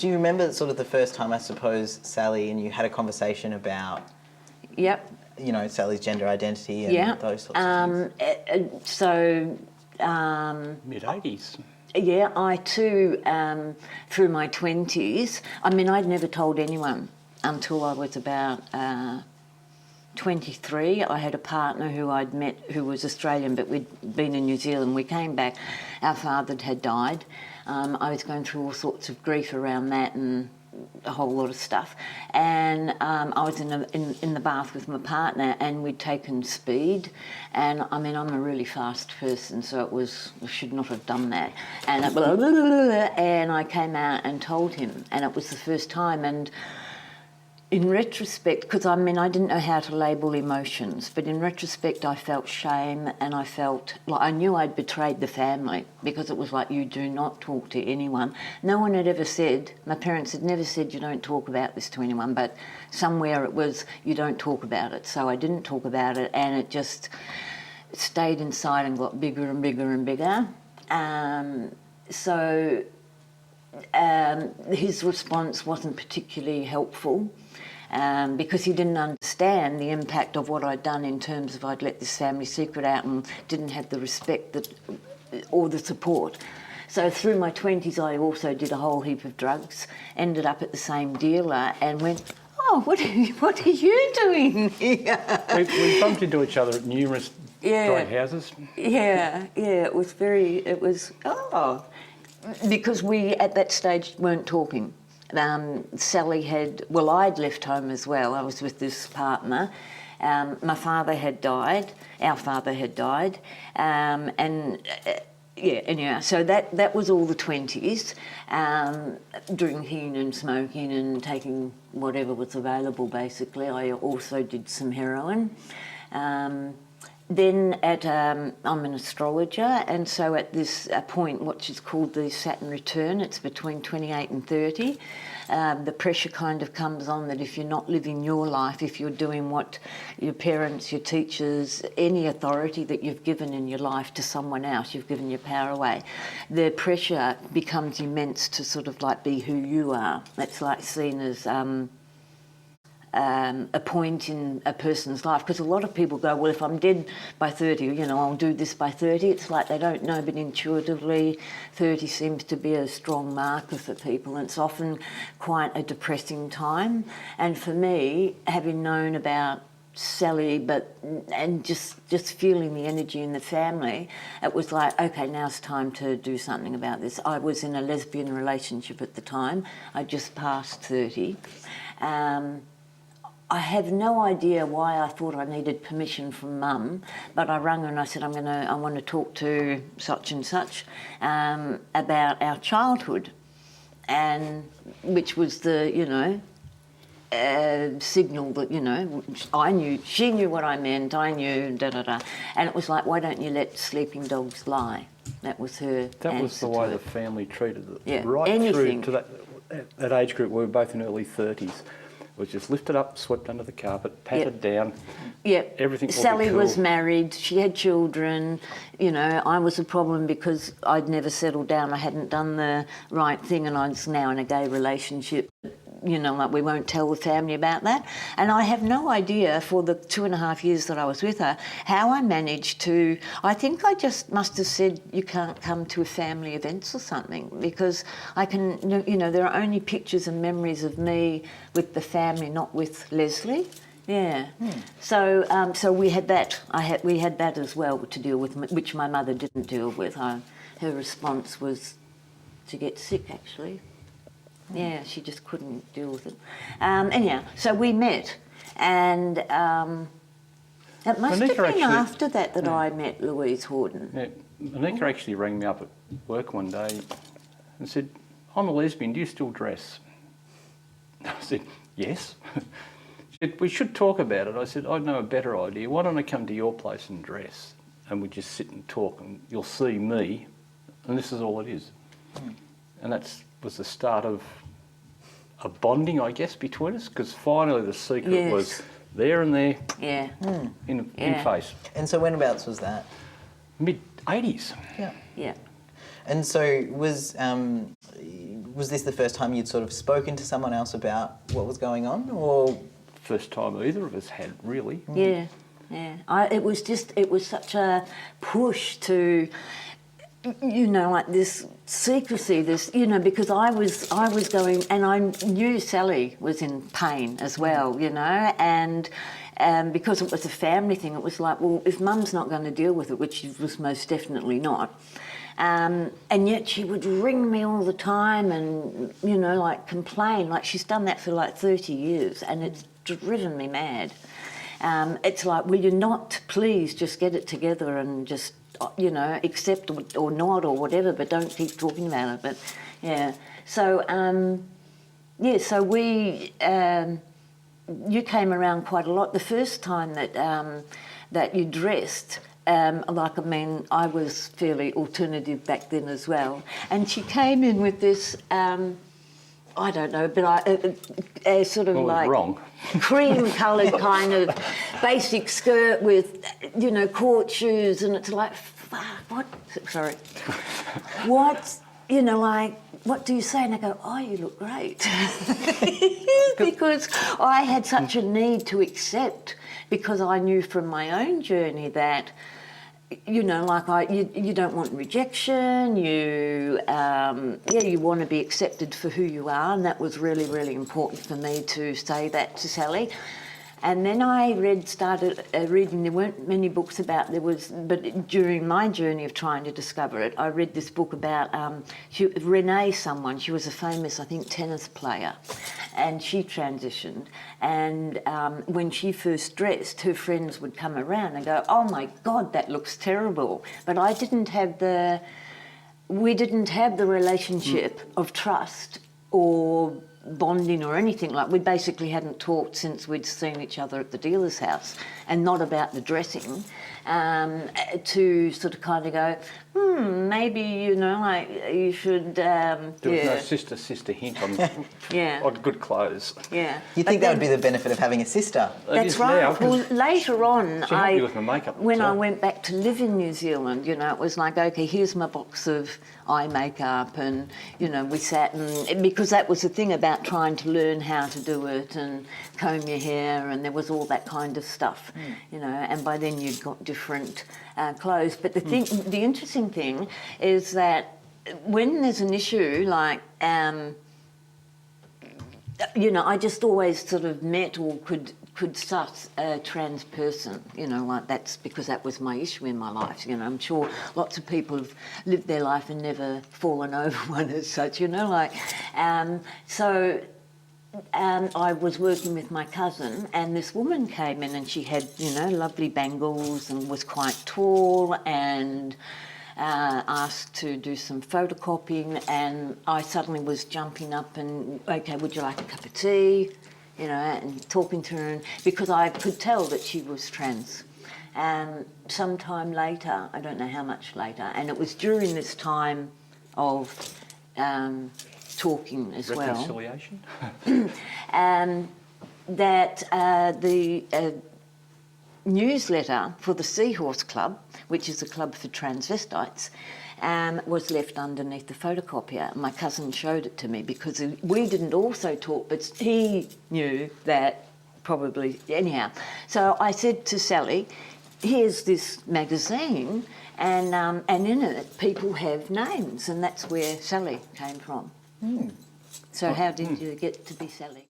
do you remember sort of the first time, I suppose, Sally and you had a conversation about, Yep. you know, Sally's gender identity and those sorts of things? So... Mid-80s. Yeah, I too, through my 20s, I mean, I'd never told anyone until I was about 23. I had a partner who I'd met who was Australian, but we'd been in New Zealand. We came back, our father had died. I was going through all sorts of grief around that and a whole lot of stuff. And I was in the bath with my partner and we'd taken speed. And I mean, I'm a really fast person, so I should not have done that. And and I came out and told him, and it was the first time. And in retrospect, because I mean, I didn't know how to label emotions, but in retrospect, I felt shame and I felt like I knew I'd betrayed the family because it was like, you do not talk to anyone. No one had ever said, my parents had never said, you don't talk about this to anyone, but somewhere it was, you don't talk about it. So I didn't talk about it and it just stayed inside and got bigger and bigger and bigger. His response wasn't particularly helpful. Because he didn't understand the impact of what I'd done in terms of I'd let this family secret out and didn't have the respect or the support. So through my 20s, I also did a whole heap of drugs, ended up at the same dealer and went, oh, what are you doing here? We bumped into each other at numerous joint houses. Yeah, because we at that stage weren't talking. Sally I'd left home as well. I was with this partner. My father had died. Our father had died. Anyhow, so that was all the 20s, drinking and smoking and taking whatever was available, basically. I also did some heroin. Then I'm an astrologer, and so at this point, which is called the Saturn return, it's between 28 and 30, the pressure kind of comes on that if you're not living your life, if you're doing what your parents, your teachers, any authority that you've given in your life to someone else, you've given your power away, the pressure becomes immense to sort of like be who you are. It's like seen as... a point in a person's life, because a lot of people go, well, if I'm dead by 30, you know, I'll do this by 30. It's like they don't know, but intuitively 30 seems to be a strong marker for people, and it's often quite a depressing time. And for me, having known about Sally, and just feeling the energy in the family, it was like, okay, now it's time to do something about this. I was in a lesbian relationship at the time. I just passed 30. I have no idea why I thought I needed permission from Mum, but I rang her and I said, I want to talk to such and such about our childhood, and which was the, you know, signal that, you know, I knew, she knew what I meant, I knew, and it was like, why don't you let sleeping dogs lie? That was her That was the way the family treated it, right through to that age group where we were both in early 30s. Was just lifted up, swept under the carpet, patted down. Yep. Everything. Sally cool. was married. She had children. You know, I was a problem because I'd never settled down. I hadn't done the right thing, and I was now in a gay relationship. You know, like we won't tell the family about that. And I have no idea for the 2.5 years that I was with her how I managed to. I think I just must have said, you can't come to family events or something, because I can, you know, there are only pictures and memories of me with the family, not with Leslie. Yeah. So we had that. We had that as well to deal with, which my mother didn't deal with. Her response was to get sick, actually. Yeah, she just couldn't deal with it. Anyhow, so we met, and it must have been after that I met Louise Horden. Yeah, Manika actually rang me up at work one day and said, I'm a lesbian, do you still dress? I said, yes. She said, we should talk about it. I said, I know a better idea. Why don't I come to your place and dress? And we just sit and talk, and you'll see me, and this is all it is. And that was the start of a bonding, I guess, between us, because finally the secret was there and there, in face. And so whenabouts was that? Mid-80s. Yeah. Yeah. And so was was this the first time you'd sort of spoken to someone else about what was going on, or? First time either of us had, really. Yeah, yeah. It was such a push to, you know, like this secrecy, this, you know, because I was going, and I knew Sally was in pain as well, you know, and because it was a family thing, it was like, well, if Mum's not going to deal with it, which she was most definitely not, and yet she would ring me all the time and, you know, like complain, like she's done that for like 30 years, and it's driven me mad. It's like, will you not please just get it together and just, you know, accept or not or whatever, but don't keep talking about it. But yeah, so so we, you came around quite a lot. The first time that that you dressed, like, I mean, I was fairly alternative back then as well, and she came in with this. I don't know, but a sort of like wrong. cream-coloured kind of basic skirt with, you know, court shoes, and it's like, fuck, what? Sorry, what? You know, like, what do you say? And I go, oh, you look great, because I had such a need to accept, because I knew from my own journey that, you know, like you don't want rejection. You you want to be accepted for who you are, and that was really, really important for me to say that to Sally. And then I started reading. There weren't many books about. But during my journey of trying to discover it, I read this book about Renee. She was a famous, I think, tennis player, and she transitioned. And when she first dressed, her friends would come around and go, "Oh my God, that looks terrible." But I didn't have we didn't have the relationship of trust or bonding or anything. Like, we basically hadn't talked since we'd seen each other at the dealer's house, and not about the dressing, to sort of kind of go, maybe, you know, like, you should... There was no sister hint on, on good clothes. Yeah. You think that would be the benefit of having a sister? That's right. Now, well, later on, she helped you with my makeup, when so. I went back to live in New Zealand, you know, it was like, okay, here's my box of eye makeup, and, you know, we sat, and because that was the thing about trying to learn how to do it and comb your hair, and there was all that kind of stuff, you know, and by then you'd got different clothes. But the interesting thing is that when there's an issue like, you know, I just always sort of met or could suss a trans person, you know, like, that's because that was my issue in my life. You know, I'm sure lots of people have lived their life and never fallen over one as such, you know, like, so I was working with my cousin, and this woman came in, and she had, you know, lovely bangles and was quite tall, and asked to do some photocopying, and I suddenly was jumping up and, okay, would you like a cup of tea? You know, and talking to her, because I could tell that she was trans. Sometime later, I don't know how much later, and it was during this time of talking as well. Reconciliation? That the newsletter for the Seahorse Club, which is a club for transvestites, was left underneath the photocopier. My cousin showed it to me, because we didn't also talk, but he knew that probably anyhow. So I said to Sally, here's this magazine, and in it people have names, and that's where Sally came from. So how did you get to be Sally?